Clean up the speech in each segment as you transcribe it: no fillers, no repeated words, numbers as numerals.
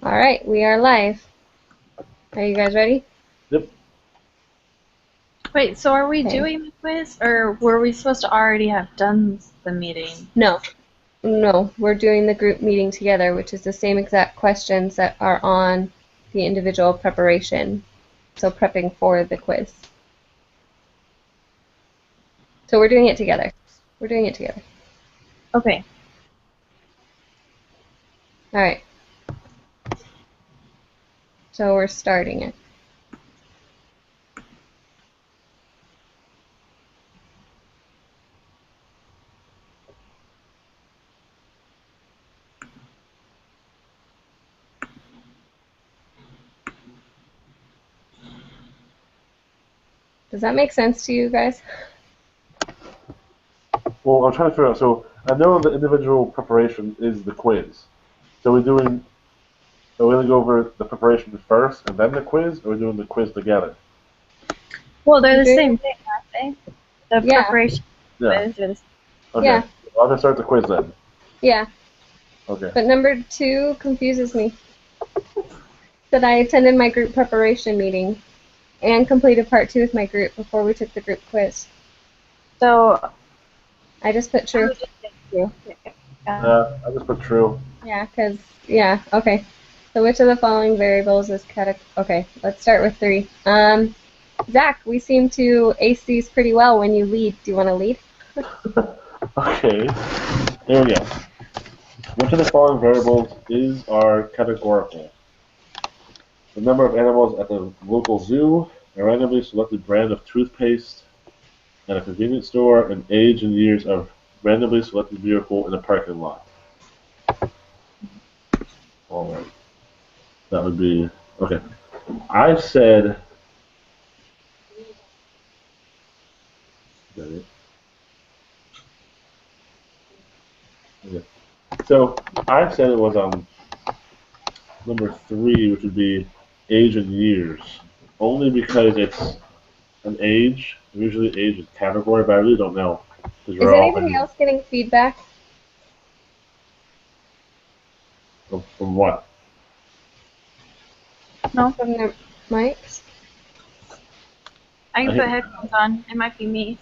All right, we are live. Are you guys ready? Yep. Wait, so are we Okay. doing the quiz, or were we supposed to already have done the meeting? No, we're doing the group meeting together, which is the same exact questions that are on the individual preparation. So prepping for the quiz. So we're doing it together. We're doing it together. Okay. All right. So we're starting it. Does that make sense to you guys? Well, I'm trying to figure out. So I know the individual preparation is the quiz. So are we going to go over the preparation first and then the quiz, or are we doing the quiz together? Well, they're the Okay. same thing, aren't they? The Yeah. preparation Yeah. quiz is. Okay. Yeah. I'll just start the quiz then. Yeah. Okay. But number 2 confuses me. That I attended my group preparation meeting and completed part 2 with my group before we took the group quiz. So. I just put true. I just put true. Yeah, because, yeah, okay. So which of the following variables is okay, let's start with 3. Zach, we seem to ace these pretty well when you lead. Do you want to lead? Okay. There we go. Which of the following variables is our categorical? The number of animals at the local zoo, a randomly selected brand of toothpaste at a convenience store, and age and years of randomly selected vehicle in a parking lot. All right. That would be okay. I said. Is that it? Okay. So I said it was number 3, which would be age and years, only because it's an age. Usually, age is category, but I really don't know. Is anybody else getting feedback? From what? No. From their mics? I can put headphones on. It might be me.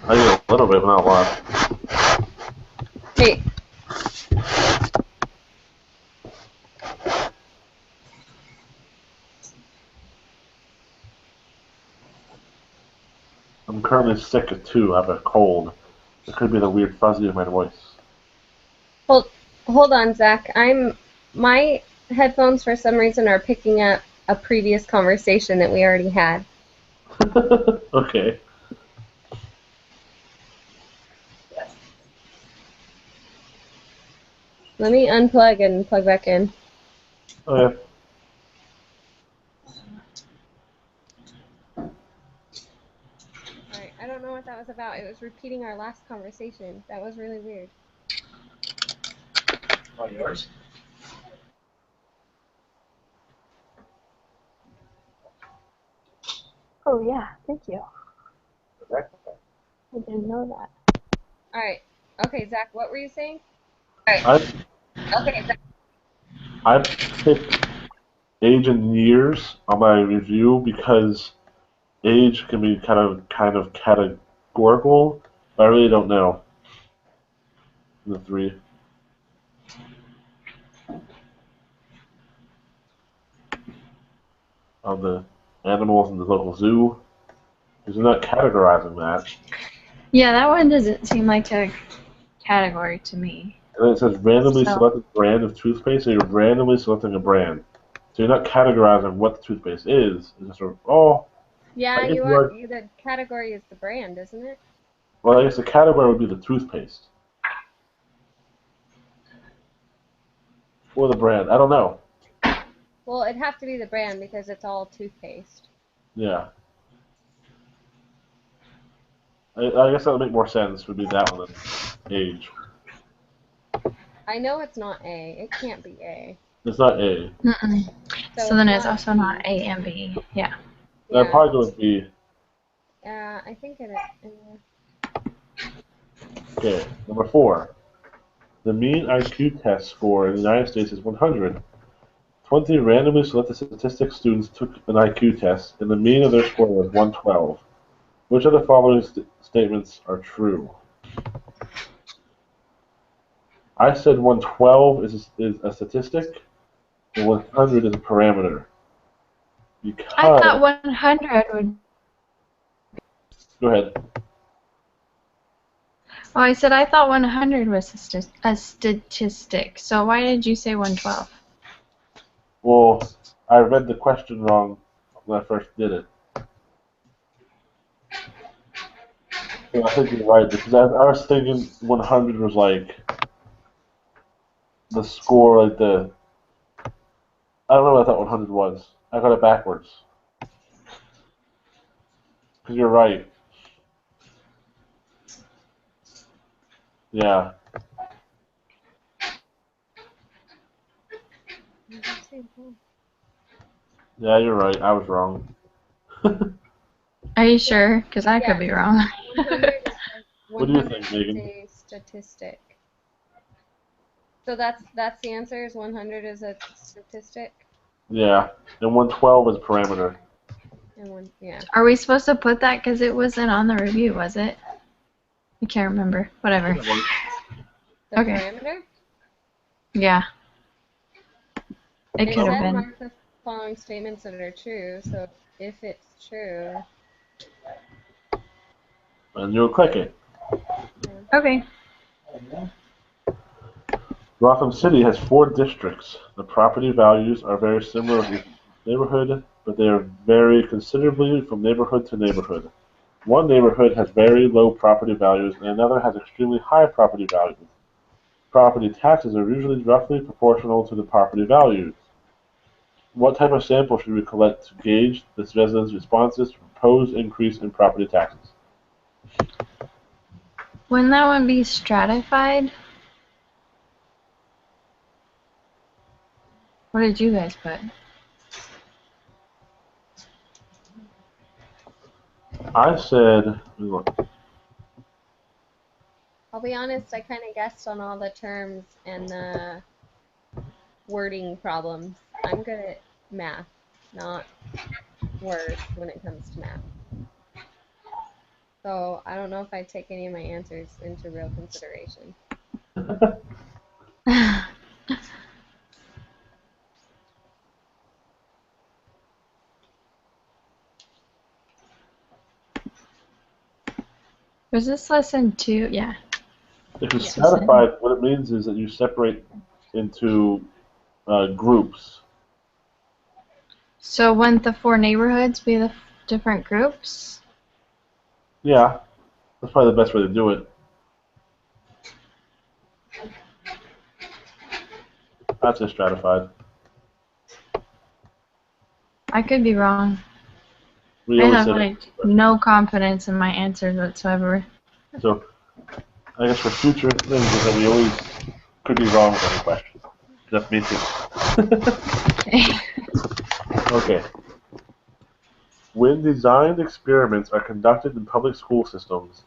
I hear a little bit, but not a lot. Hey. I'm currently sick too. I have a cold. It could be the weird fuzzy of my voice. Hold on, Zach. My headphones for some reason are picking up a previous conversation that we already had. Okay. Let me unplug and plug back in. Okay. Alright, I don't know what that was about. It was repeating our last conversation. That was really weird. All yours. Oh yeah, thank you. Okay. I didn't know that. Alright. Okay, Zach, what were you saying? I picked age and years on my review because age can be kind of categorical, but I really don't know. The 3. Of the animals in the local zoo. Because they're not categorizing that. Yeah, that one doesn't seem like a category to me. And then it says randomly selected brand of toothpaste, so you're randomly selecting a brand. So you're not categorizing what the toothpaste is. It's just sort of, oh. Yeah, the category is the brand, isn't it? Well, I guess the category would be the toothpaste. Or the brand. I don't know. Well, it'd have to be the brand because it's all toothpaste. Yeah. I guess that would make more sense, would be that one than age. I know it's not A. It can't be A. It's not A. Mm-mm. So then it's also not A and B. Yeah. I'd probably go with B. I think it is. Okay, number 4. The mean IQ test score in the United States is 100. 20 randomly selected statistics students took an IQ test, and the mean of their score was 112. Which of the following statements are true? I said 112 is a statistic, and 100 is a parameter. I Because, thought 100 would. go ahead. Oh, I said I thought 100 was a statistic. So why did you say 112? Well, I read the question wrong when I first did it. So I think you're right, because I was thinking 100 was like the score, like the. I don't know what I thought 100 was. I got it backwards. Because you're right. Yeah. Yeah, you're right. I was wrong. Are you sure? Because I could Yeah. be wrong. What do you 100 think, Megan? is a statistic. So that's the answer. Is 100 is a statistic? Yeah. And 112 is parameter. And yeah. Are we supposed to put that because it wasn't on the review, was it? I can't remember. Whatever. The Okay. parameter? Yeah. It It could have said been. mark the following statements that are true. So if it's true. And you'll click it. Okay. Gotham City has 4 districts. The property values are very similar in each neighborhood, but they vary considerably from neighborhood to neighborhood. One neighborhood has very low property values and another has extremely high property values. Property taxes are usually roughly proportional to the property values. What type of sample should we collect to gauge the residents' responses to proposed increase in property taxes? Wouldn't that one be stratified? What did you guys put? I said, look, I'll be honest, I kind of guessed on all the terms and the wording problems. I'm good at math, not words when it comes to math. So I don't know if I take any of my answers into real consideration. Was this lesson 2? Yeah. if you stratify, what it means is that you separate into groups. So wouldn't the 4 neighborhoods be the different groups? Yeah, that's probably the best way to do it. I'd say stratified. I could be wrong. We I always have say like that. no confidence in my answers whatsoever. So, I guess for future things is that we always could be wrong with any question. That's me too. Okay. When designed experiments are conducted in public school systems,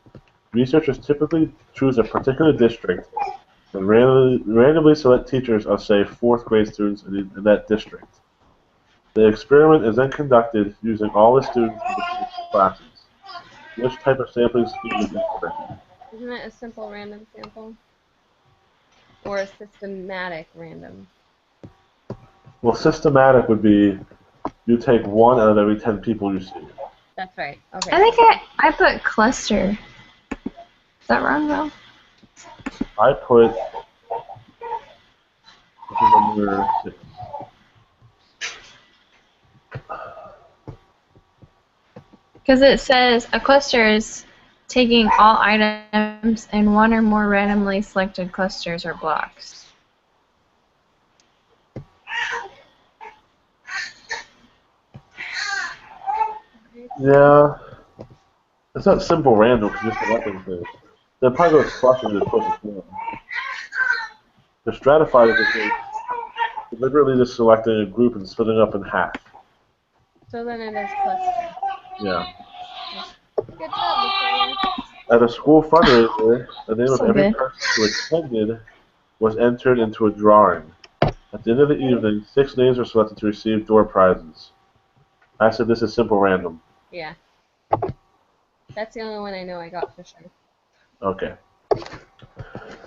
researchers typically choose a particular district and randomly select teachers of, say, 4th grade students in that district. The experiment is then conducted using all the students in the classes. Which type of sampling scheme is implemented? Isn't it a simple random sample? Or a systematic random? Well, systematic would be you take 1 out of every 10 people you see. That's right. Okay. I think I put cluster. Is that wrong though? I put this is number 6. Because it says a cluster is taking all items in 1 or more randomly selected clusters or blocks. Yeah, it's not simple random because you're selecting things. They'll probably go cluster to the closest one. The stratified is just deliberately just selecting a group and splitting up in half. So then it is cluster. Yeah. Good job, Victoria. At a school fundraiser, the name of So every good. person who attended was entered into a drawing. At the end of the evening, 6 names were selected to receive door prizes. I said this is simple random. Yeah. That's the only one I know I got for sure. Okay.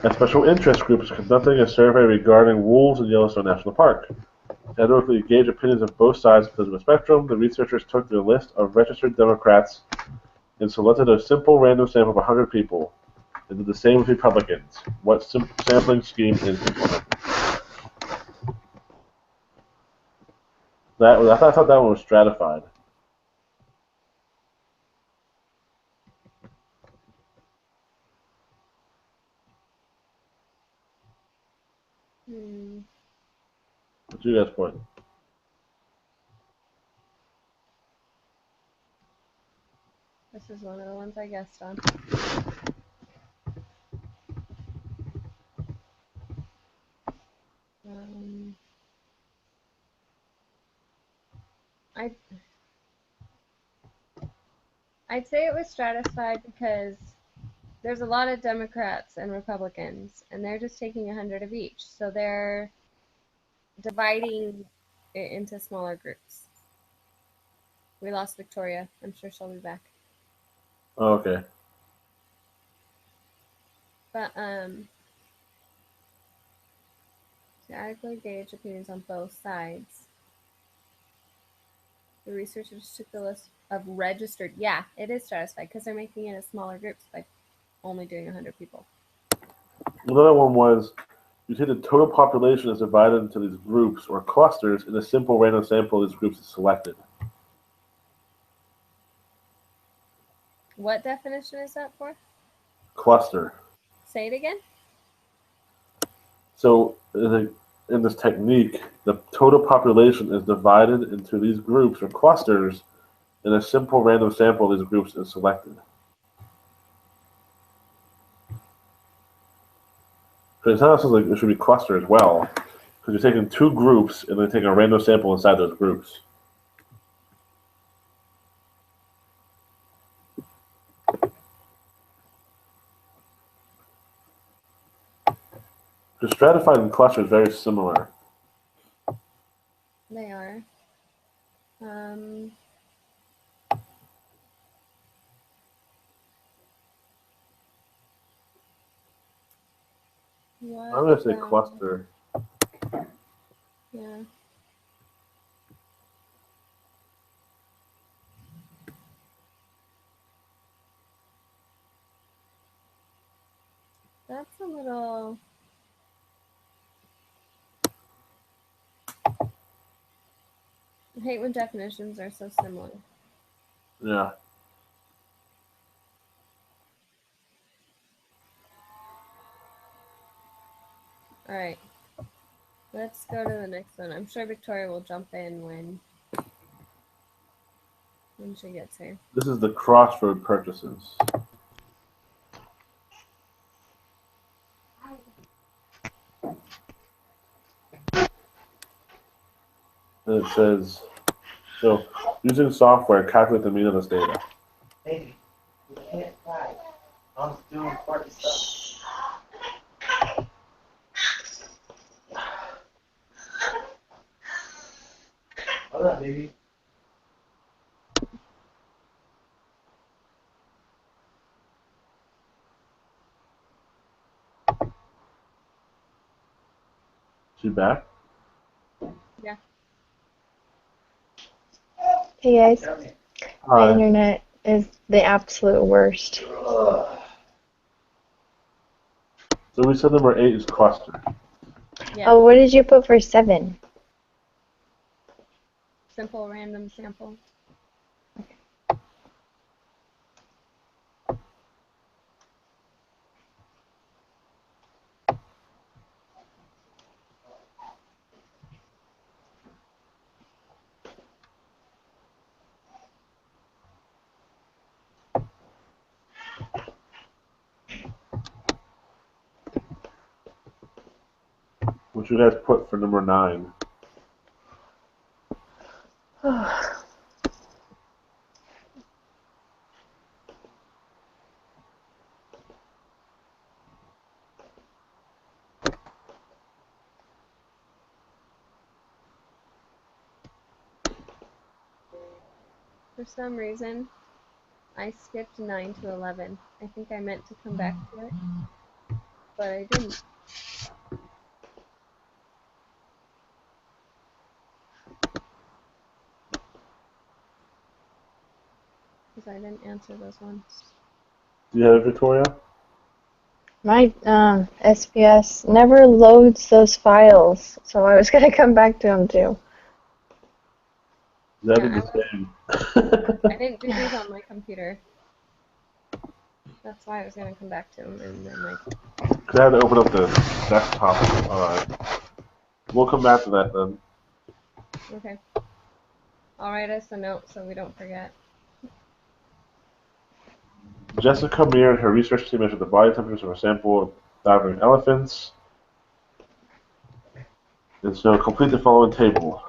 A special interest group is conducting a survey regarding wolves in Yellowstone National Park. To analytically gauge opinions of both sides of the political spectrum, the researchers took their list of registered Democrats and selected a simple random sample of 100 people, and did the same with Republicans. What sampling scheme is implemented? I thought that one was stratified. Hmm. What's your guys' point? This is one of the ones I guessed on. Um, I I'd say it was stratified because there's a lot of Democrats and Republicans, and they're just taking 100 of each. So they're dividing it into smaller groups. We lost Victoria. I'm sure she'll be back. Oh, okay. But to adequately gauge opinions on both sides, the researchers took the list of registered. Yeah, it is stratified because they're making it as smaller groups by only doing 100 people. Another one was you say the total population is divided into these groups or clusters, and a simple random sample of these groups is selected. What definition is that for? Cluster. Say it again. So in this technique, the total population is divided into these groups or clusters, and a simple random sample of these groups is selected. So it sounds like it should be cluster as well, because you're taking two groups and then taking a random sample inside those groups. Because stratified and cluster is very similar. They are. I'm going to say cluster. Yeah. That's a little. I hate when definitions are so similar. Yeah. All right. Let's go to the next one. I'm sure Victoria will jump in when she gets here. This is the crossroad purchases. And it says, so using software, calculate the mean of this data. Baby, you can't cry. I'm doing important stuff. Hold up, baby. She back? Yeah. Hey guys, Tell me. my Hi. internet is the absolute worst. Ugh. So we said number 8 is cluster. Yeah. Oh, what did you put for 7? Simple random sample. What you guys put for number 9? For some reason, I skipped 9 to 11. I think I meant to come back to it, but I didn't. Because I didn't answer those ones. Do you have it, Victoria? My SPS never loads those files, so I was gonna come back to them too. That'd Yeah, be the same. I didn't do these on my computer. That's why I was going to come back to them, and then Because I had to open up the desktop. Alright. We'll come back to that then. okay. I'll write us a note so we don't forget. Jessica Meir and her research team measured the body temperatures of a sample of diving elephants. And so complete the following table.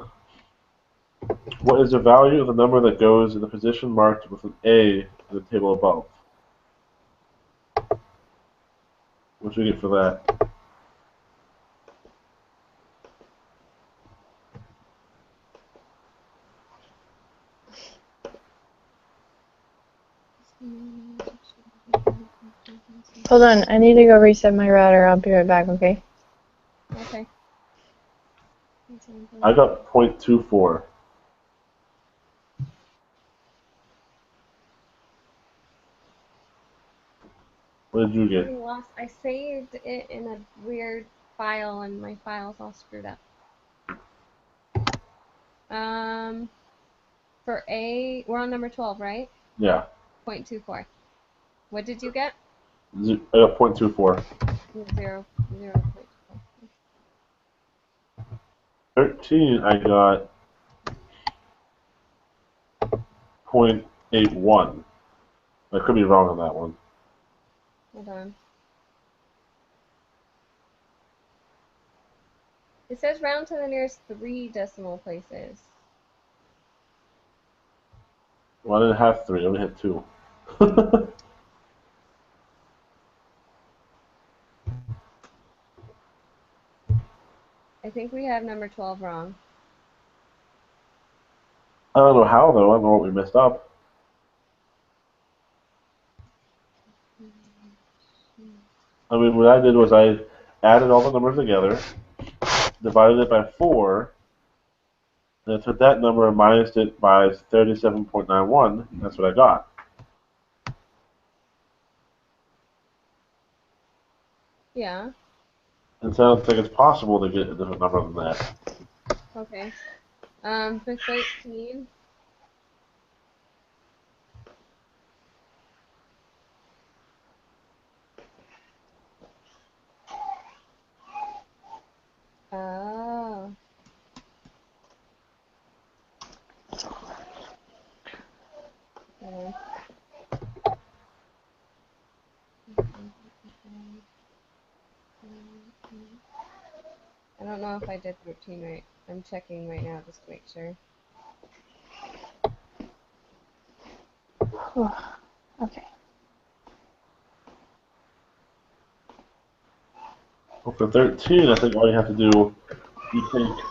What is the value of the number that goes in the position marked with an A in the table above? What should we get for that? Hold on, I need to go reset my router. I'll be right back, okay? Okay. I got 0.24. What did you get? I lost. I saved it in a weird file, and my file's all screwed up. For A, we're on number 12, right? Yeah. 0.24. What did you get? I got 0.24. 0.24. 13, I got 0.81. I could be wrong on that one. Hold on. It says round to the nearest 3 decimal places. Well, I didn't have 3. I only had 2. I think we have number 12 wrong. I don't know how, though. I don't know what we messed up. I mean, what I did was I added all the numbers together, divided it by 4, and I took that number and minused it by 37.91. That's what I got. Yeah. And so I don't think it's possible to get a different number than that. Okay. For 13, oh. Hold on. I don't know if I did 13 right. I'm checking right now just to make sure. Okay. Well, for 13, I think all you have to do, you take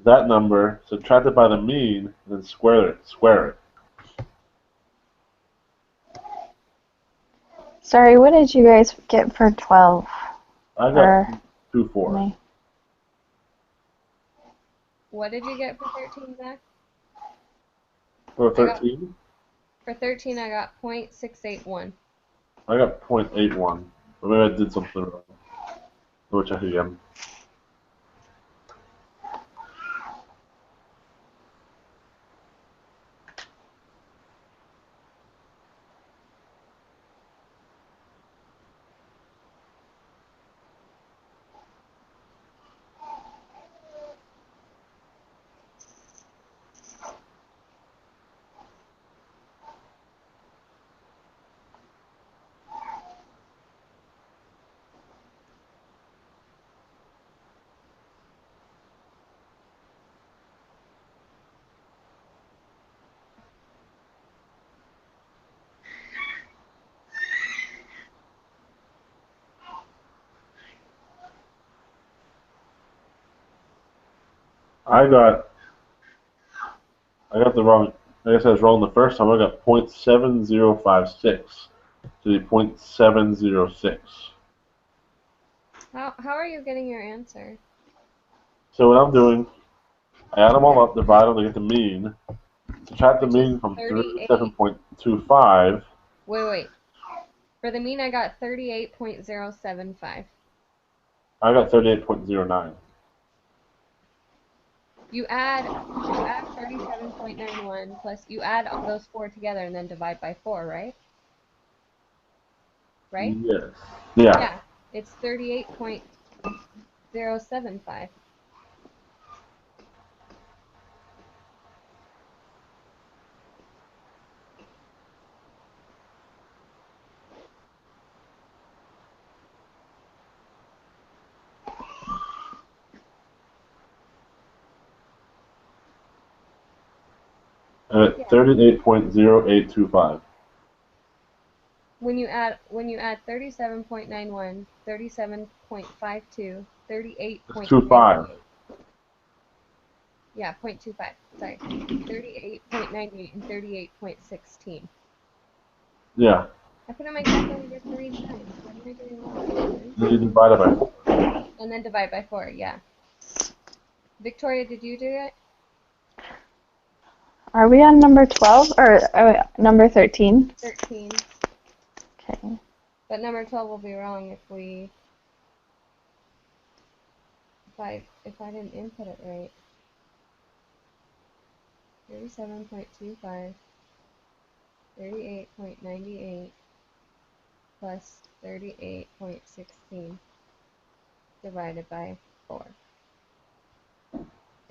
that number, subtract it by the mean, and then square it. Sorry, what did you guys get for 12? I got Or 2.4. me? What did you get for 13, Zach? For 13, For 13, I got 0.681. I got 0.81. Or maybe I did something wrong. Let me check again. I got the wrong I guess I was wrong the first time. I got 0.7056 to be 0.706. How are you getting your answer? So what I'm doing, I add them all up, divide them to get the mean. Subtract the Which is mean from 38. 37.25. Wait. For the mean, I got 38.075. I got 38.09. You add 37.91 plus you add those four together and then divide by 4, right? Right? Yes. Yeah. Yeah. It's 38.075. At 38.0825. When you add 37.91, 37.52, It's 25. 38.98. Yeah, 0.25. Sorry. 38.98 and 38.16. Yeah. I put in my calculator 3 times. What am I doing wrong? Then you divide it by 4. And then divide by 4, yeah. Victoria, did you do it? Are we on number 12 or number 13? 13. Okay. But number 12 will be wrong if I didn't input it right. 37.25, 38.98 plus 38.16 divided by 4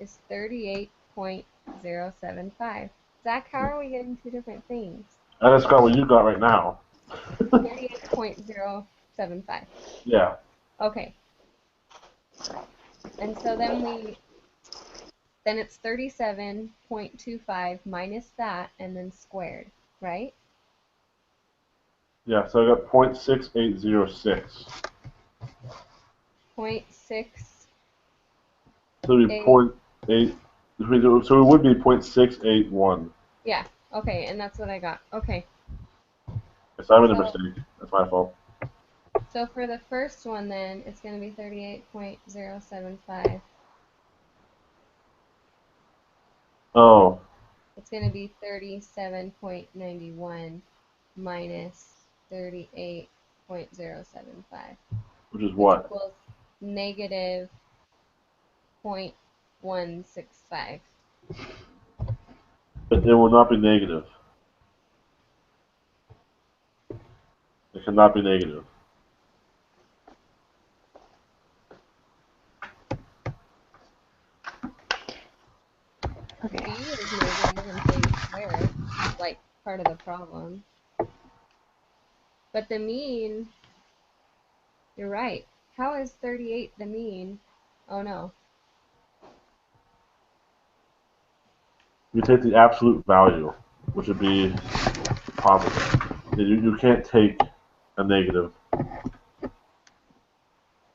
is 38.075. Zach, how are we getting two different things? I just got what you got right now. 38.075. Yeah. Okay. And so then it's 37.25 minus that and then squared, right? Yeah, so I got 0.6806. 0.6. So it'd be 0.8. So it would be 0.681. Yeah. Okay, and that's what I got. Okay. Yes, I made a mistake. That's my fault. So for the first one then, it's going to be 38.075. Oh. It's going to be 37.91 minus 38.075. Which is Which what? equals negative 0.165. But it will not be negative. It cannot be negative. B is negative until you square it. It's like part of the problem. But the mean, you're right. How is 38 the mean? Oh no. You take the absolute value, which would be positive. You can't take a negative.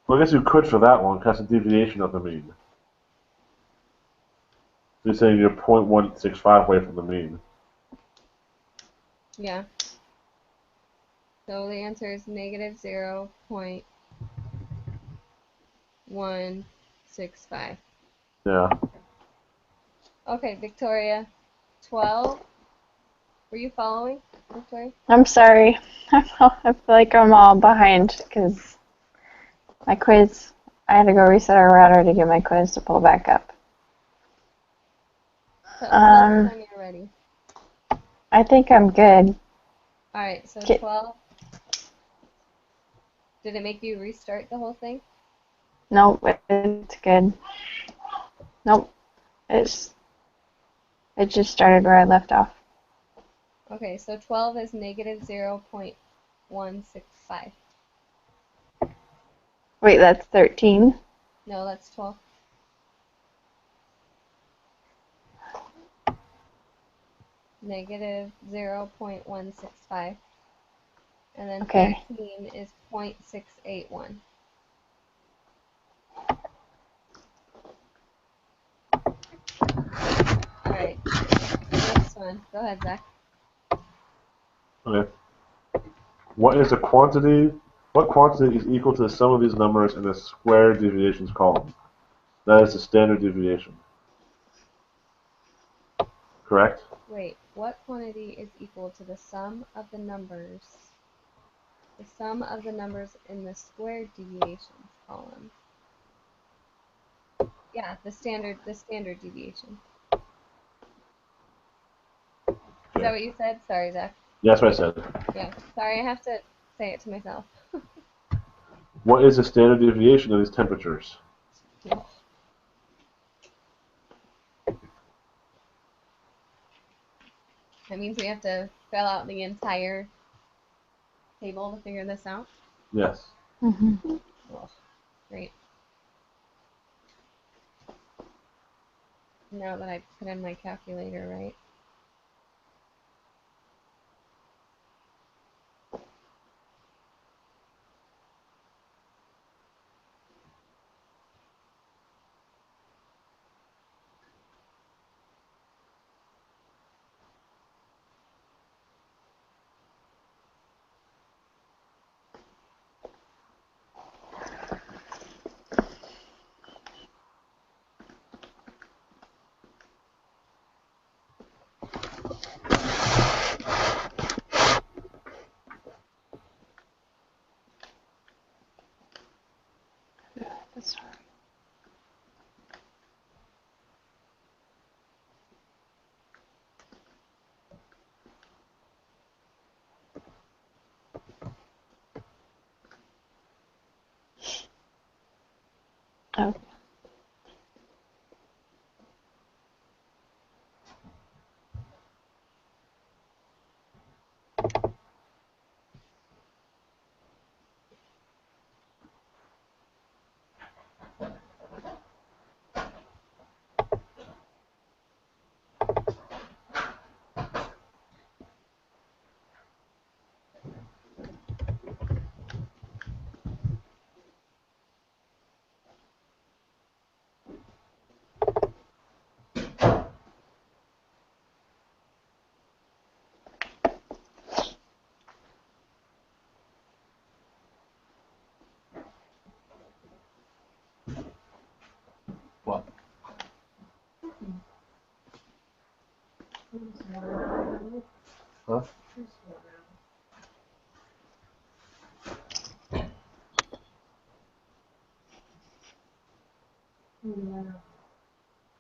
Well, I guess you could for that one, because that's a deviation of the mean. So you're saying you're 0.165 away from the mean. Yeah. So the answer is negative 0.165. Yeah. Okay, Victoria. 12. Were you following, Victoria? I'm sorry. I feel like I'm all behind because my quiz, I had to go reset our router to get my quiz to pull back up. Tell us when you're ready. I think I'm good. Alright, so 12. Did it make you restart the whole thing? Nope, it's good. Nope, it just started where I left off. Okay, so 12 is negative 0.165. Wait, that's 13? No, that's 12. Negative 0.165. And then Okay. 13 is 0.681. Alright, next one. Go ahead, Zach. Okay. What is a quantity? What quantity is equal to the sum of these numbers in the square deviations column? That is the standard deviation. Correct? Wait, what quantity is equal to the sum of the numbers? The sum of the numbers in the square deviations column. Yeah, the standard deviation. Is that what you said? Sorry, Zach. Yeah, that's what I said. Yeah. Sorry, I have to say it to myself. What is the standard deviation of these temperatures? That means we have to fill out the entire table to figure this out. Yes. Mm-hmm. Oh, great. Now that I put in my calculator, right? That's hard. Okay. What? Huh?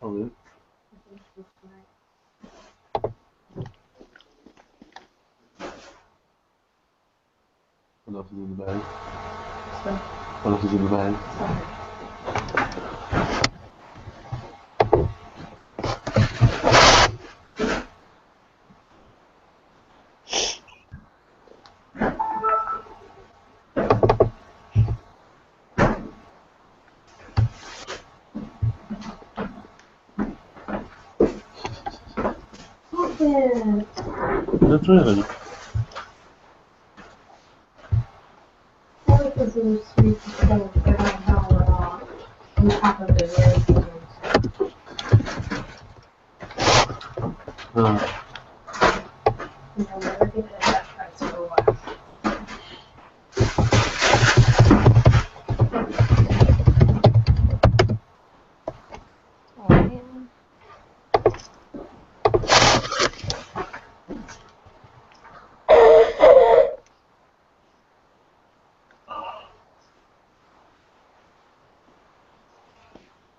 Oh, really? What else is in the bag? What else is in the bag? That's really. Because it was sweet and I don't know on top of it is. I'll never get it at that price for a while. Oh man.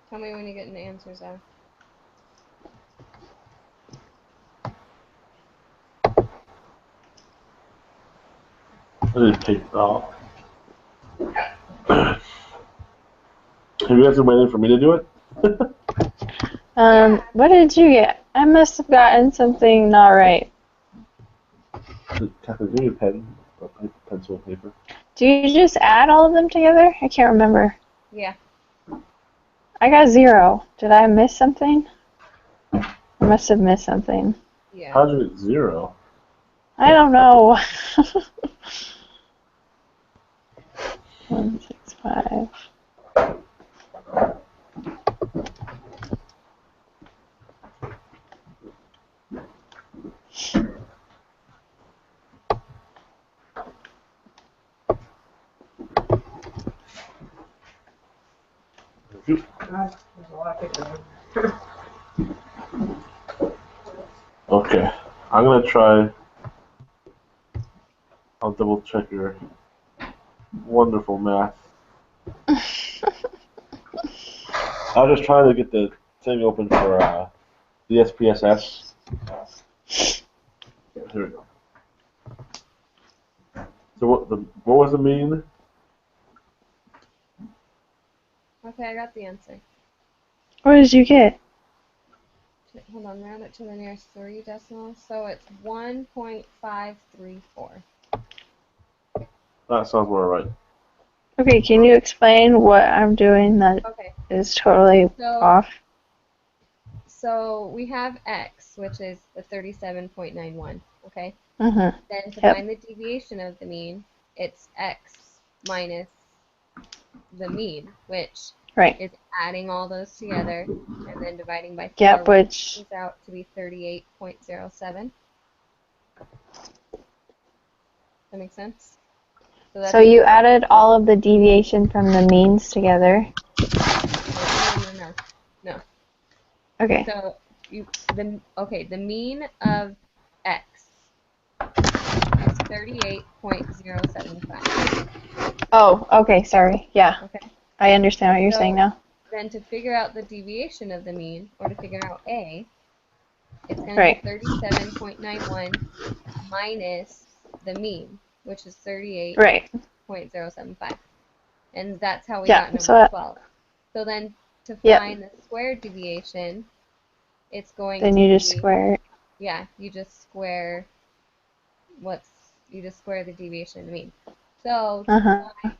Tell me when you get an answer, Zach. I didn't take it off. Have you guys been waiting for me to do it? What did you get? I must have gotten something not right. Catherine, give me a pen, or pencil, paper. Do you just add all of them together? I can't remember. Yeah. I got 0. Did I miss something? I must have missed something. Yeah. How'd you get 0? I don't know. 165. God, there's a lot of pictures. Okay, I'm gonna try. I'll double check your wonderful math. I was just trying to get the thing open for the SPSS. Here we go. So what was the mean? Okay, I got the answer. What did you get? Hold on, round it to the nearest 3 decimals. So it's 1.534. That sounds more right. Okay, can you explain what I'm doing that Okay, is totally so off? so we have x, which is the 37.91. Okay. Mm-hmm. Then to Yep. find the deviation of the mean, it's x minus the mean, which Right. is adding all those together and then dividing by 4, Yep, which which, comes out to be 38.07. That makes sense? so you added all of the deviation from the means together. No. Okay. So the mean of x is 38.075. Oh, okay, sorry. Yeah, Okay. I understand what you're saying So now. then to figure out the deviation of the mean, or to figure out a, it's going to Right. be 37.91 minus the mean, which is Right. 38.075. And that's how we Yeah, got number so 12. So then to Yep. find the squared deviation, it's going Then to you just be, square it. yeah, you just square the deviation of the mean. So to Uh-huh. find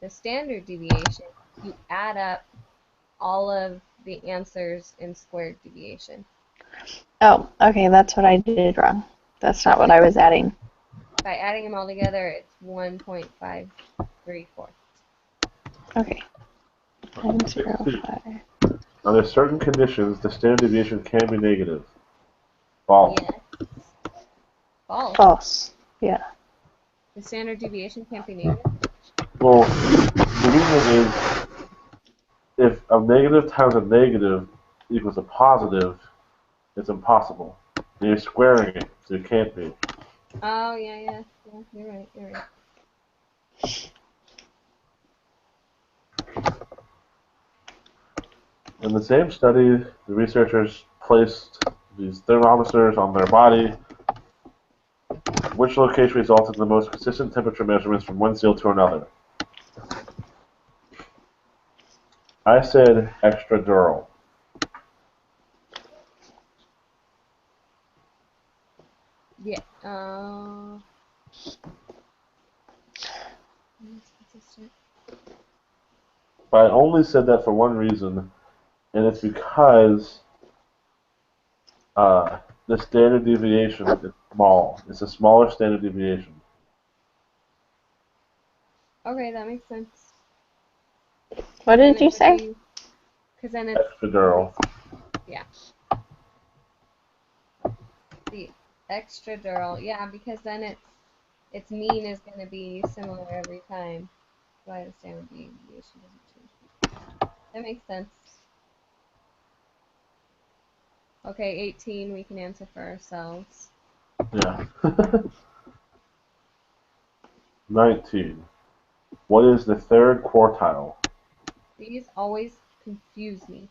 the standard deviation, you add up all of the answers in squared deviation. Oh, okay, that's what I did wrong. That's not what I was adding. By adding them all together, it's 1.534. Okay. 905. Under certain conditions, the standard deviation can be negative. False. Yes. False. False. Yeah. The standard deviation can't be negative. Well, the reason is if a negative times a negative equals a positive, it's impossible. You're squaring it, so it can't be. Oh, yeah, you're right. In the same study, the researchers placed these thermometers on their body. Which location resulted in the most consistent temperature measurements from one seal to another? I said extradural. Yeah. But I only said that for one reason, and it's because the standard deviation is small. It's a smaller standard deviation. Okay, that makes sense. What did you say? Because then it's Extradural. yeah. The extradural, yeah, because then its mean is going to be similar every time. Why the standard deviation doesn't change. That makes sense. Okay, 18 we can answer for ourselves. Yeah. 19. What is the third quartile? These always confuse me.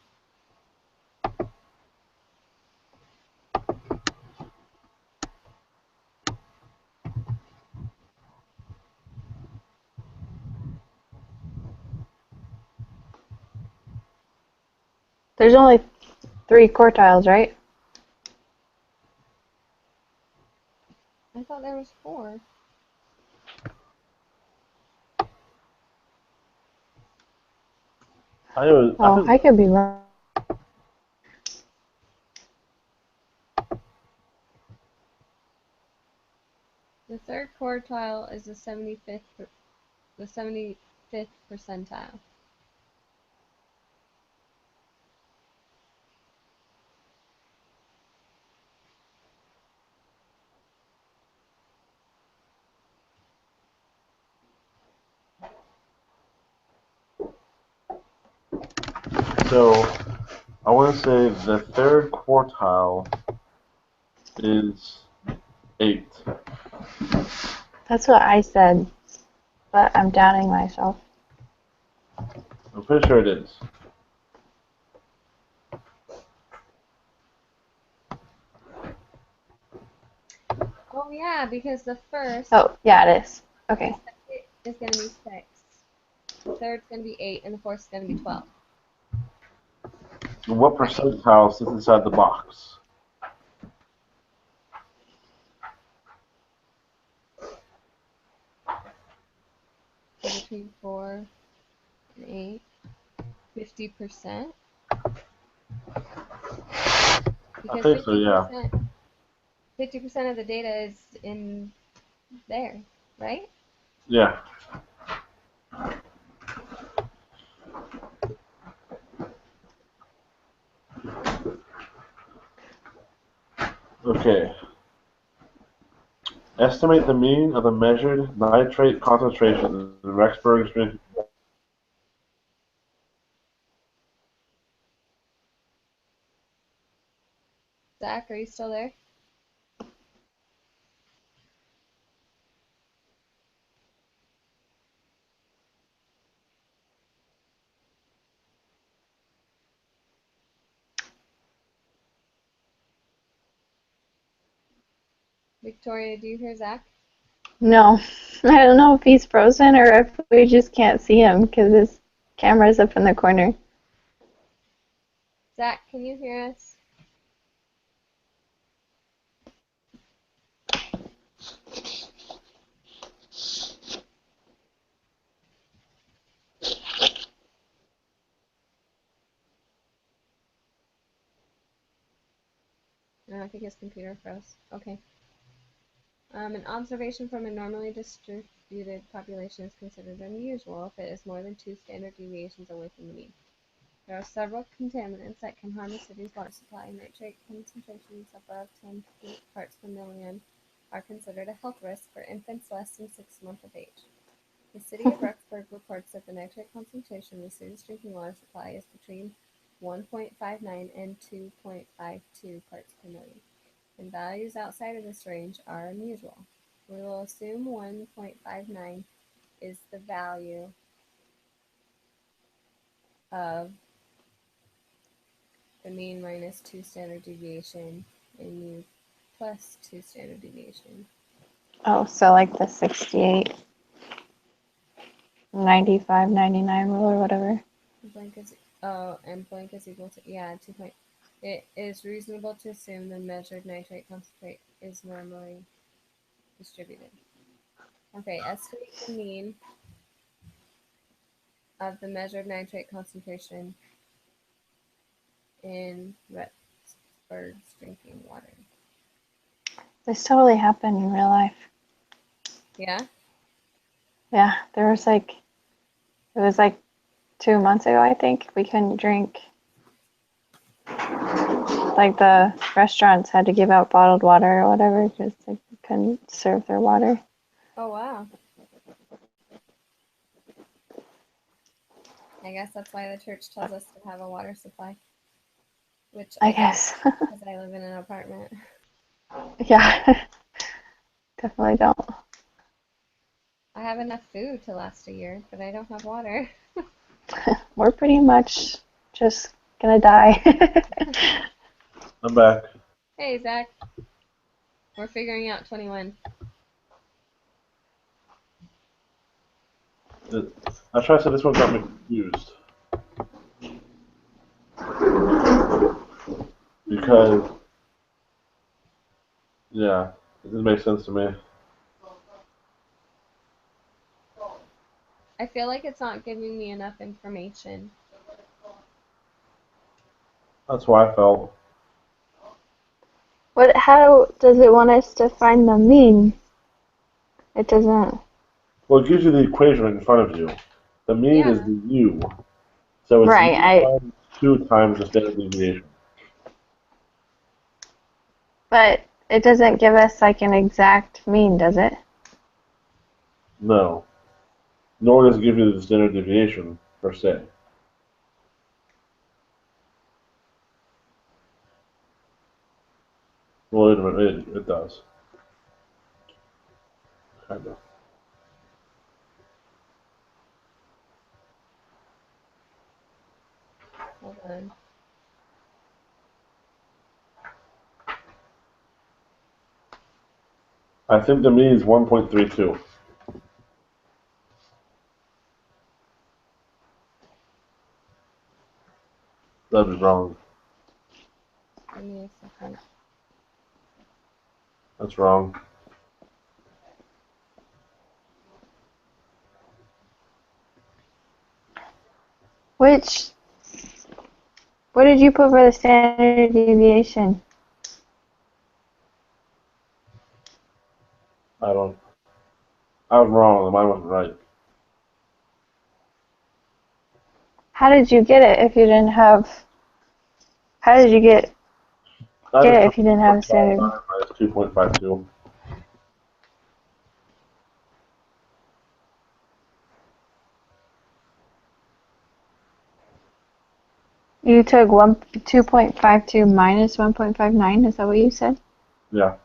There's only 3 quartiles, right? I thought there was 4. Oh, think I could be wrong. The third quartile is the 75th percentile. So I want to say the third quartile is 8. That's what I said, but I'm doubting myself. I'm pretty sure it is. Oh yeah, because the first Oh, yeah, it is. Okay. is going to be 6. The third's going to be 8, and the fourth's going to be 12. So what percentile sits inside the box? So between 4 and 8, 50%. I Because think so, yeah. 50% of the data is in there, right? Yeah. Okay. Estimate the mean of the measured nitrate concentration in Rexburg's drinking water. Zach, are you still there? Victoria, do you hear Zach? No. I don't know if he's frozen or if we just can't see him because his camera's up in the corner. Zach, can you hear us? No, I think his computer froze. Okay. An observation from a normally distributed population is considered unusual if it is more than 2 standard deviations away from the mean. There are several contaminants that can harm a city's water supply. Nitrate concentrations above 10 parts per million are considered a health risk for infants less than 6 months of age. The city of Rexburg reports that the nitrate concentration in the city's drinking water supply is between 1.59 and 2.52 parts per million, and values outside of this range are unusual. We will assume 1.59 is the value of the mean minus 2 standard deviation and mu plus 2 standard deviation. Oh, so like the 68, 95, 99 rule or whatever. Blank is blank is equal to 2 point. It is reasonable to assume the measured nitrate concentrate is normally distributed. Okay, estimate the mean of the measured nitrate concentration in Rexburg's drinking water. This totally happened in real life. Yeah? Yeah, it was like 2 months ago, I think. We couldn't drink. Like the restaurants had to give out bottled water or whatever because they couldn't serve their water. Oh, wow. I guess that's why the church tells us to have a water supply. Which I I don't, guess. because I live in an apartment. Yeah. Definitely don't. I have enough food to last a year, but I don't have water. We're pretty much just gonna die. I'm back. Hey, Zach. We're figuring out 21. I try to say this one got me confused. Because, yeah, it didn't make sense to me. I feel like it's not giving me enough information. That's why I felt. How does it want us to find the mean? It doesn't. Well, it gives you the equation right in front of you. The mean is Yeah. the u. So it's Right, u times 2 times the standard deviation. but it doesn't give us like an exact mean, does it? No. Nor does it give you the standard deviation, per se. Well, wait a minute, it does. Kind of. Hold on. I think the mean is 1.32. That'd be wrong. Give me a second. That's wrong. What did you put for the standard deviation? I was wrong. Mine wasn't right. How did you get it if you didn't have? How did you get I it just if you didn't have a standard? minus 2.52. You took 2.52 minus 1.59. Is that what you said? Yeah.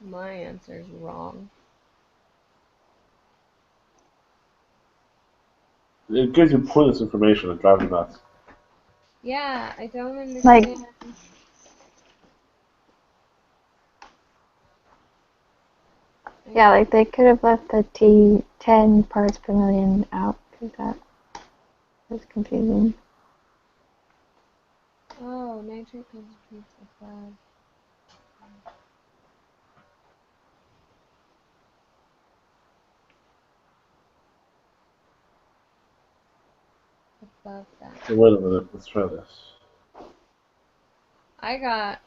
My answer's wrong. It gives you pointless information. It drives me nuts. Yeah, I don't understand. Like, yeah, like they could have left the 10 parts per million out because that was confusing. Oh, nitrate concentrates above. Above that. So wait a minute. Let's try this. I got.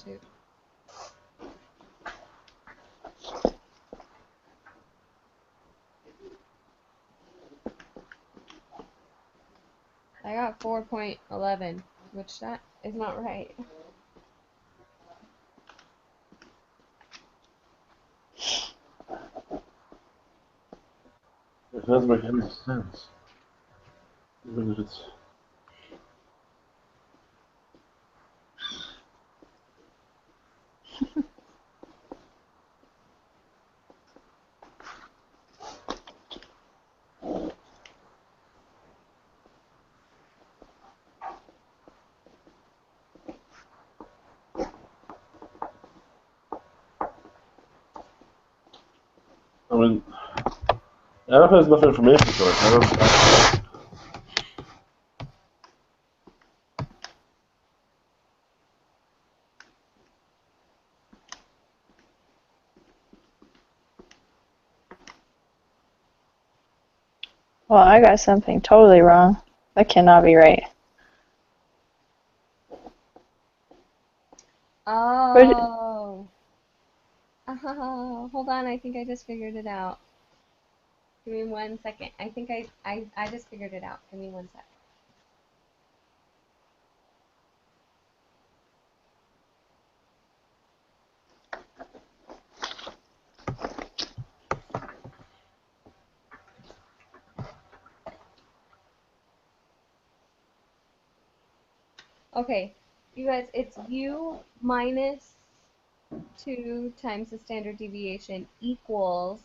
Shoot. I got 4.11, which that is not right. It doesn't make any sense. Even if it's. I mean, Adam has enough information for it. Well, I got something totally wrong. That cannot be right. Oh. Oh, hold on. I think I just figured it out. Give me 1 second. I think I just figured it out. Give me 1 sec. Okay, you guys, it's u minus 2 times the standard deviation equals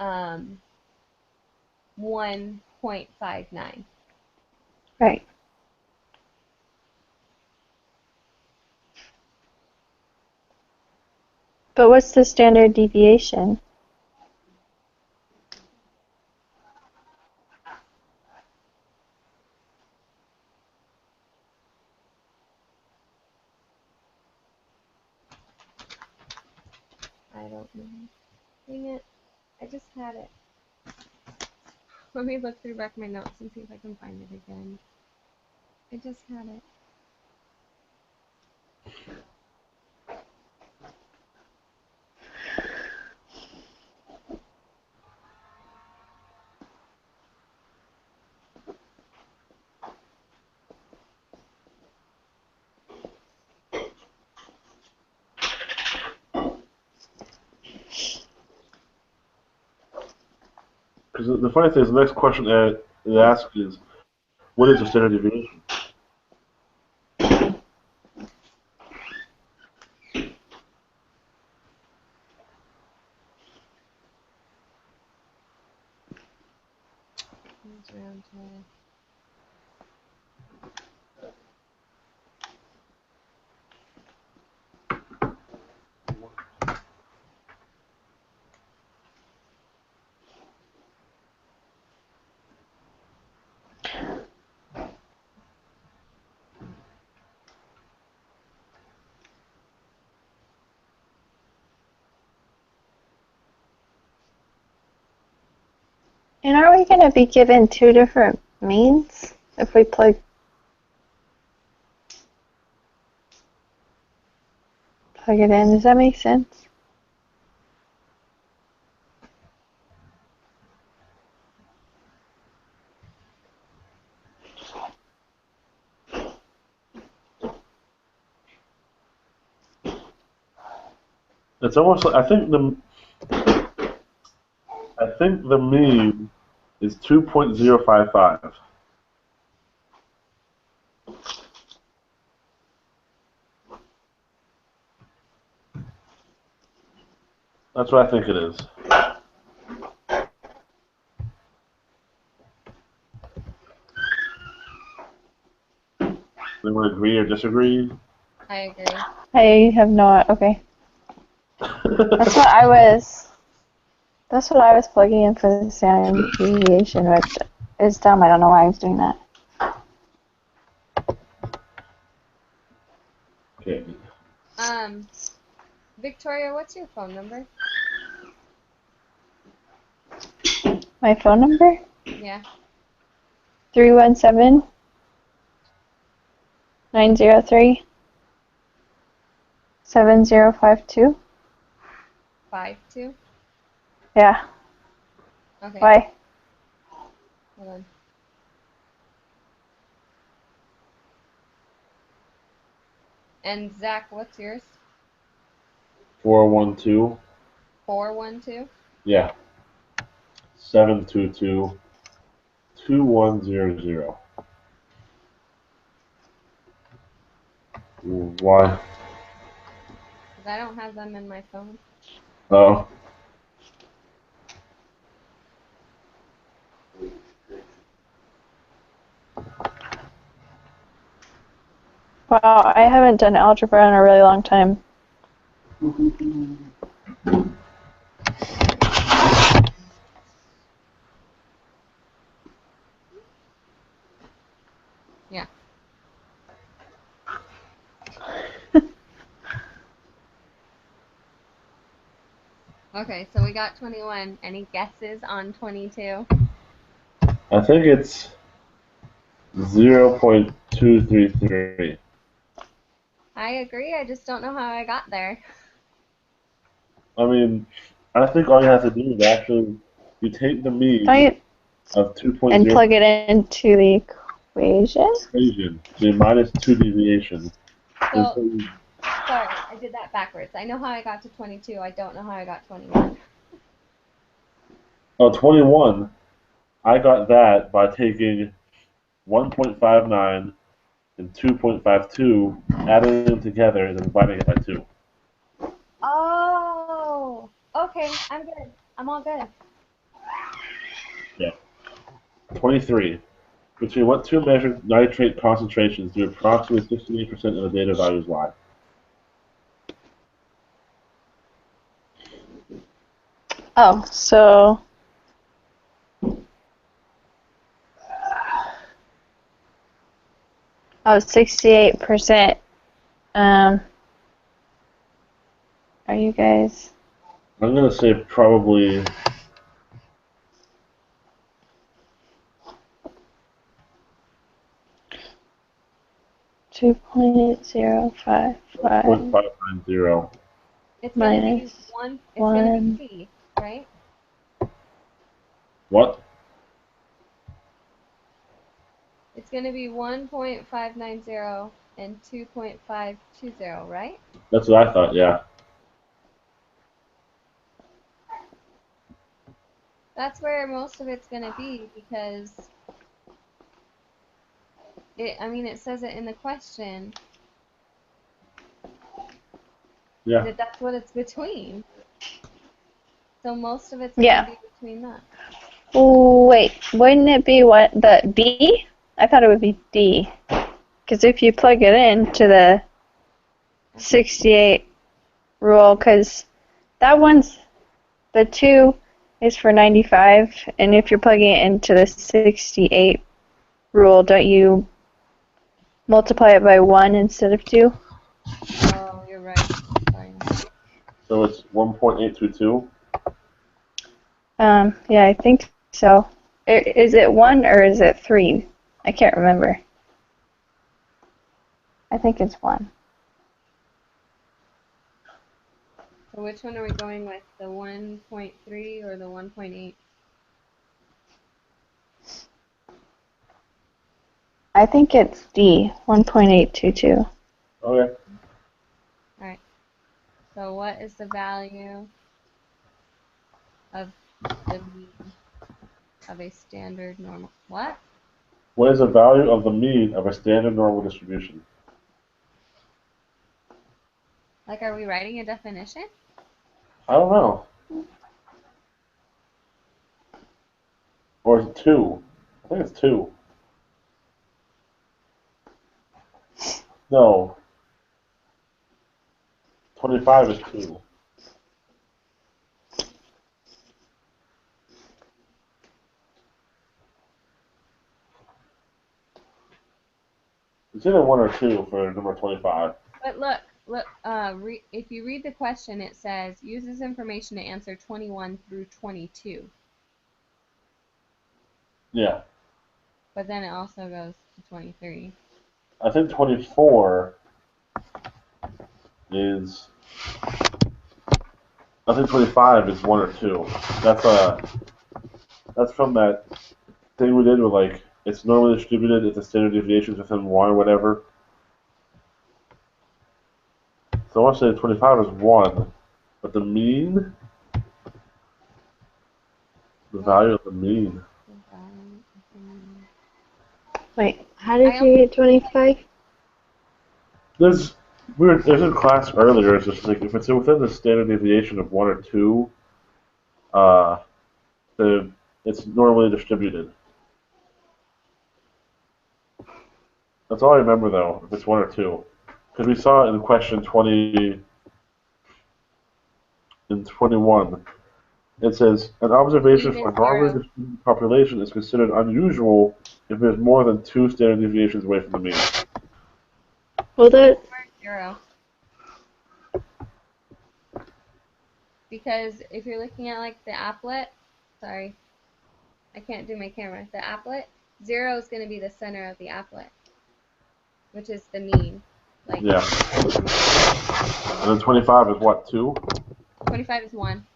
1.59. Right. But what's the standard deviation? I don't know. Dang it. I just had it. Let me look through back my notes and see if I can find it again. I just had it. Because the funny thing is, the next question it asks is, what is the standard deviation? Comes around to And aren't we going to be given two different means if we plug it in? Does that make sense? It's almost like I think the mean is 2.055. That's what I think it is. Anyone agree or disagree? I agree. I have not. Okay. That's what I was plugging in for the standard deviation, which is dumb. I don't know why I was doing that. Okay. Victoria, what's your phone number? My phone number? Yeah. 317-903-7052. 52? Yeah. Okay. Why? Hold on. And Zach, what's yours? 412. 412? Yeah. 722-2100. Why? Because I don't have them in my phone. Oh. Wow, I haven't done algebra in a really long time. Yeah. Okay, so we got 21. Any guesses on 22? I think it's 0.233. I agree, I just don't know how I got there. I mean, I think all you have to do is actually, you take the mean of 2.0 And plug it into the equation? equation, so you minus 2 deviation. So, sorry, I did that backwards. I know how I got to 22. I don't know how I got 21. Oh, 21. I got that by taking 1.59 and 2.52, adding them together, and then dividing it by 2. Oh, okay, I'm good. I'm all good. Yeah. 23. Between what two measured nitrate concentrations do approximately 68% of the data values lie? Oh, so 68%. Are you guys? I'm going to say probably 2.055 0.590. It's gonna be minus one. It's gonna be 1. C, right? What? It's gonna be 1.590 and 2.520, right? That's what I thought, yeah. That's where most of it's gonna be because I mean, it says it in the question Yeah. that that's what it's between. So most of it's Yeah. going to be between that. Wait, wouldn't it be what, the B? I thought it would be D. Because if you plug it into the 68 rule, because that one's, the 2 is for 95, and if you're plugging it into the 68 rule, don't you multiply it by 1 instead of 2? Oh, you're right. Sorry. So it's 1.822. Yeah, I think so. Is it 1 or is it 3? I can't remember. I think it's 1. So which one are we going with? The 1.3 or the 1.8? I think it's D, 1.822. Okay. Alright. So what is the value of the mean of a standard normal? What? What is the value of the mean of a standard normal distribution? Like, are we writing a definition? I don't know. Or is it 2? I think it's 2. No. 25 is 2. It's either 1 or 2 for number 25. But look, if you read the question, it says, use this information to answer 21 through 22. Yeah. But then it also goes to 23. I think 24 is. I think 25 is 1 or 2. That's from that thing we did with, like, it's normally distributed, it's a standard deviation within 1 or whatever. So I want to say 25 is 1. But the mean? The value of the mean. Wait, how did I you get 25? There's there's in class earlier. It's just like if it's within the standard deviation of 1 or 2, uh, the it's normally distributed. That's all I remember though. If it's 1 or 2, because we saw it in question 20 and 21. It says an observation Mean for is a normally 0. distributed population is considered unusual if there's more than 2 standard deviations away from the mean. Well, that 0. Because if you're looking at like the applet, sorry, I can't do my camera. The applet, 0 is going to be the center of the applet, which is the mean. Like, Yeah. And then 25 is what, 2? 25 is 1.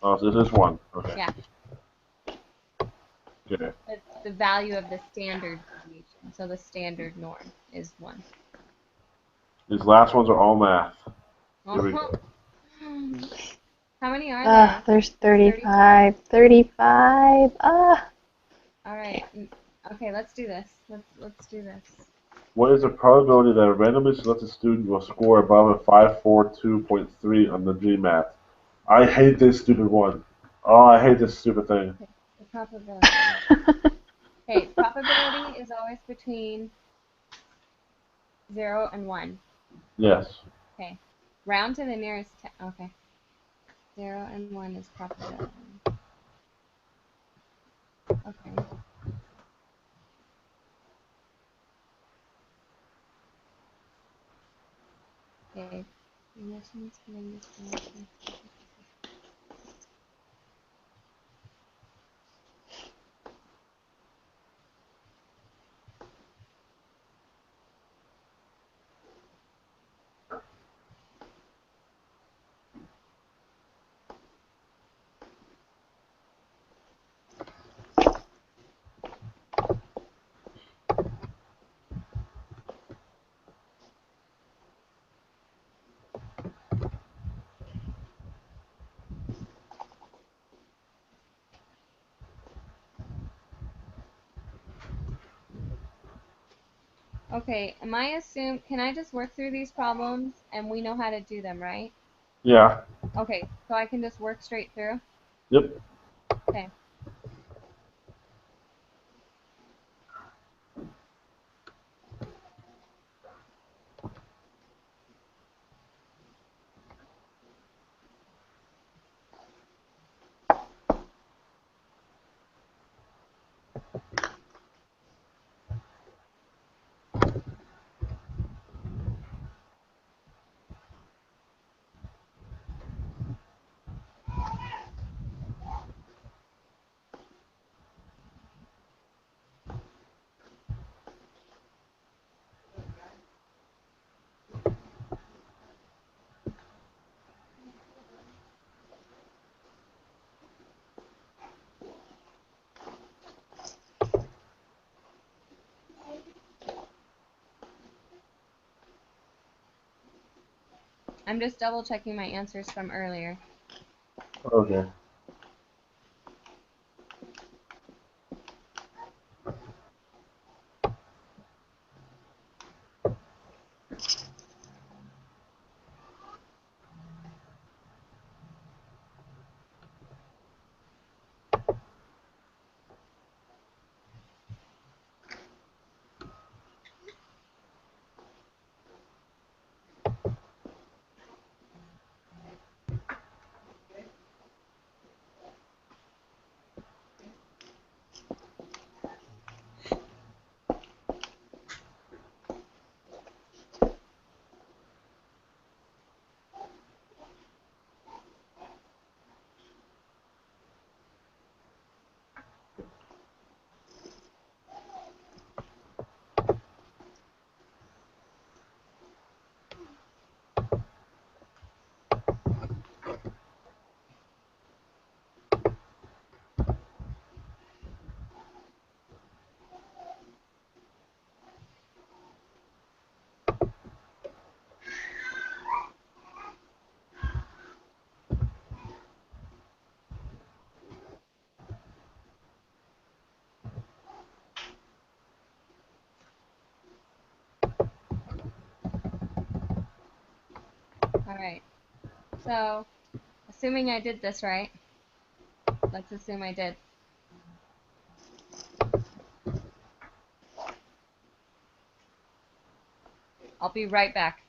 Oh, so this is 1. Okay. Yeah. Okay. It's the value of the standard deviation. So the standard norm is 1. These last ones are all math. Here we go. How many are there? there's 35. 35. All right. Okay, let's do this. Let's do this. What is the probability that a randomly selected student will score above a 542.3 on the GMAT? I hate this stupid one. Oh, I hate this stupid thing. The probability. Okay, probability is always between 0 and 1. Yes. Okay. Round to the nearest 10. Okay. 0 and 1 is probability. Okay. Okay. Conditions given this direction. Okay, can I just work through these problems and we know how to do them, right? Yeah. Okay, so I can just work straight through? Yep. Okay. I'm just double checking my answers from earlier. Okay. Alright, so assuming I did this right, let's assume I did. I'll be right back.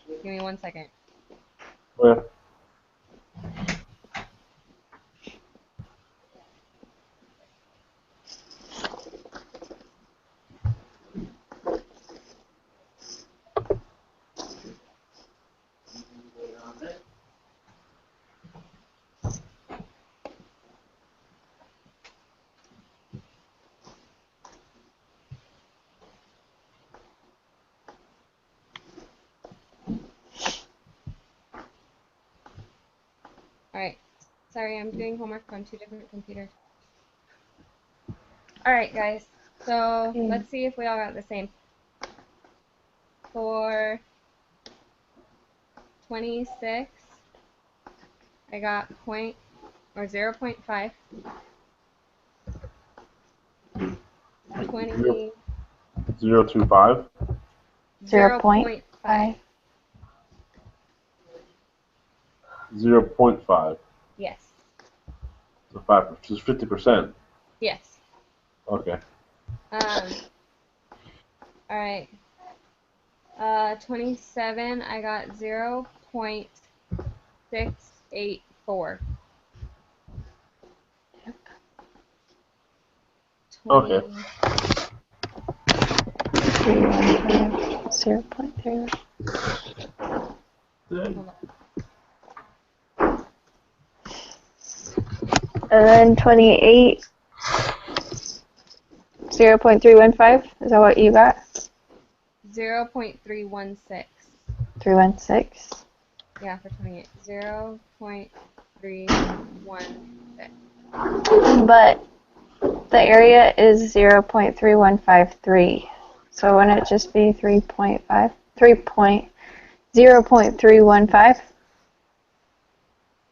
Give me 1 second. Okay. Alright, sorry, I'm doing homework on 2 different computers. Alright, guys, so Okay. let's see if we all got the same. For 26, I got 0.5. 20, 0.025. 0.5. 0.5. Yes. So 5, which is 50%. Yes. Okay. Alright. 27, I got 0.684. Okay. 315, 0.3. Hold on. And then 28, 0.315. Is that what you got? 0.316. 316. Yeah, for 28. 0.316. But the area is 0.3153. So wouldn't it just be 3.5? 0.315?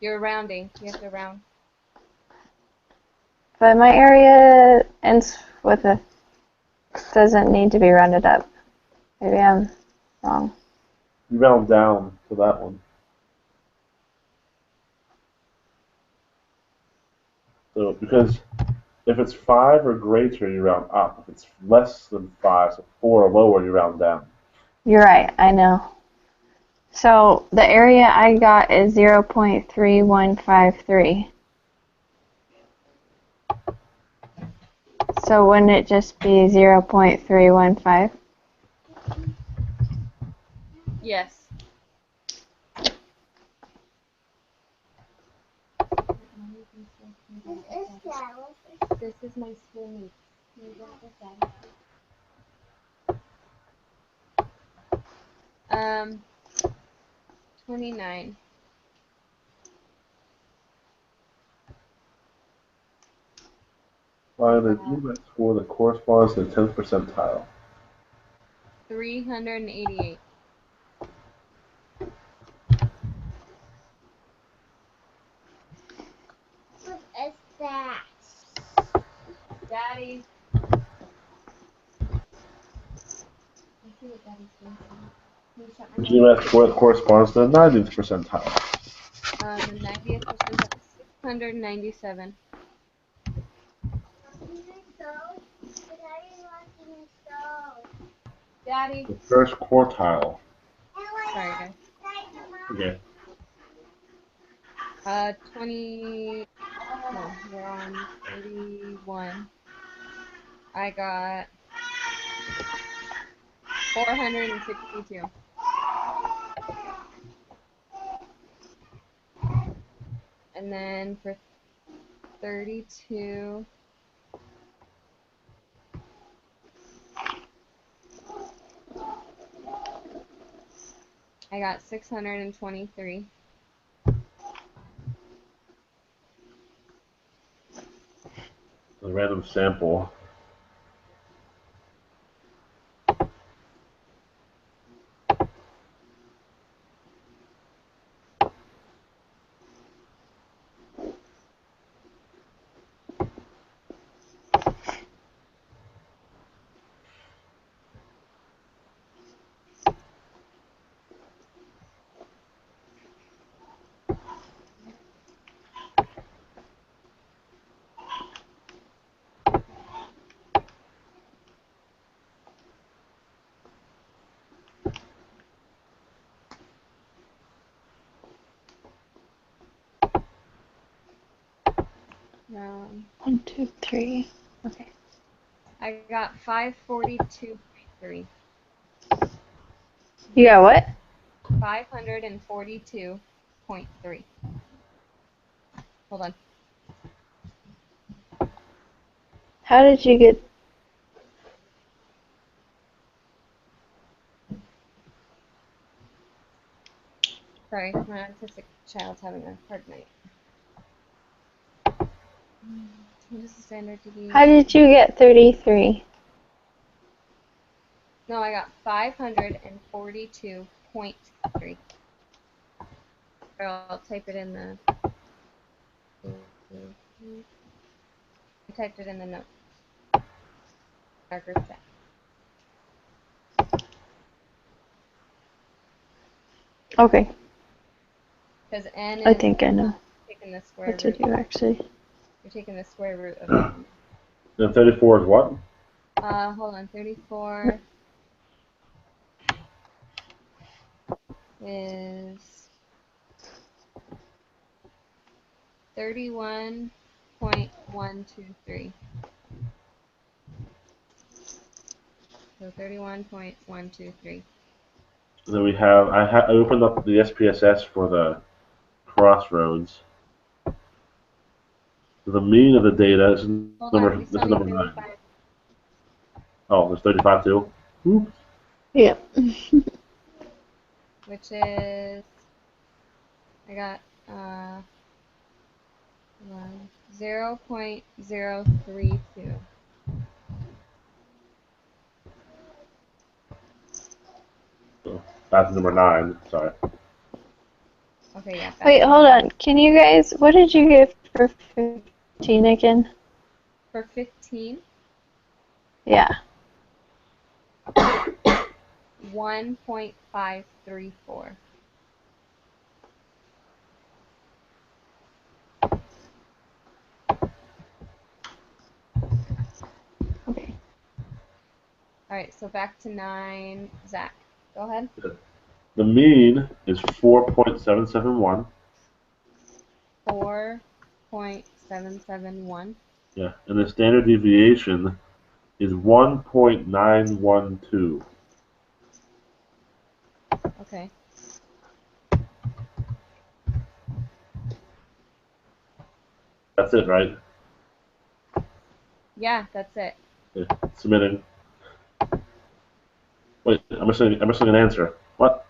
You're rounding. You have to round. But my area ends with a, doesn't need to be rounded up. Maybe I'm wrong. You round down for that one. So because if it's 5 or greater, you round up. If it's less than 5, so 4 or lower, you round down. You're right, I know. So the area I got is 0.3153. So wouldn't it just be 0.315? Yes. This is my school meet. Can you go with Daddy? 29. Find the GMAT score that corresponds to the 10th percentile. 388. What is that? Daddy. Let's see what Daddy's doing. Can you shut my door? GMAT score that corresponds to the 90th percentile. The 90th percentile is 697. Daddy. The first quartile. Sorry, guys. Okay. 20. No, we're on 31. I got 462. And then for 32, I got 623. A random sample. Um, 1, 2, 3. Okay. I got 542.3. You got what? 542.3. Hold on. How did you get? Sorry, my autistic child's having a hard night. What is the standard deviation? How did you get 33? No, I got 542.3. Or I'll type it in the. I typed it in the note. Our group chat. Okay, Because n I is think I know taking the square what to root. do actually. You're taking the square root of n. Then 34 is what? Hold on. 34 is 31.123. So 31.123. Then we have, I opened up the SPSS for the crossroads. So the mean of the data is Hold on, we this still is need number 9. 35. Oh, there's 35 too? Oops. Yeah. Which is, I got 0.032. So that's number 9, sorry. Okay, yeah. Wait, hold on. Can you guys? What did you get for 15 again? For 15, Yeah. 1.534. Okay. All right, so back to 9. Zach, go ahead. The mean is 4.771. 4.771. Yeah, and the standard deviation is 1.912. Okay. That's it, right? Yeah, that's it. Yeah, submitting. Wait, I'm missing an answer. What?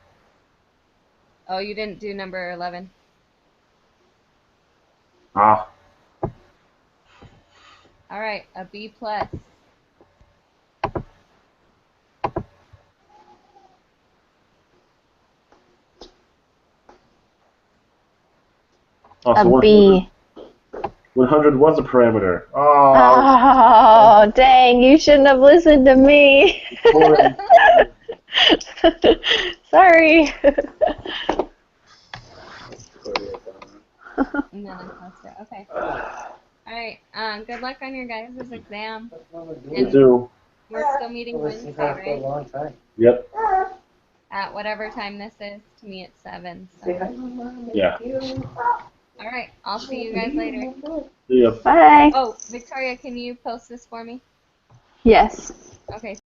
Oh, you didn't do number 11. Ah, All right, a B plus. oh, A so 100, B. 100 was a parameter. Oh, Oh, dang, you shouldn't have listened to me. Sorry. And then I passed it. Okay. All right. Good luck on your guys' exam. you too. We're still meeting Wednesday, For a right? long time. Yep. At whatever time this is. To me, it's 7. So. Yeah. All right. I'll see you guys later. See ya. Bye. Oh, Victoria, can you post this for me? Yes. Okay.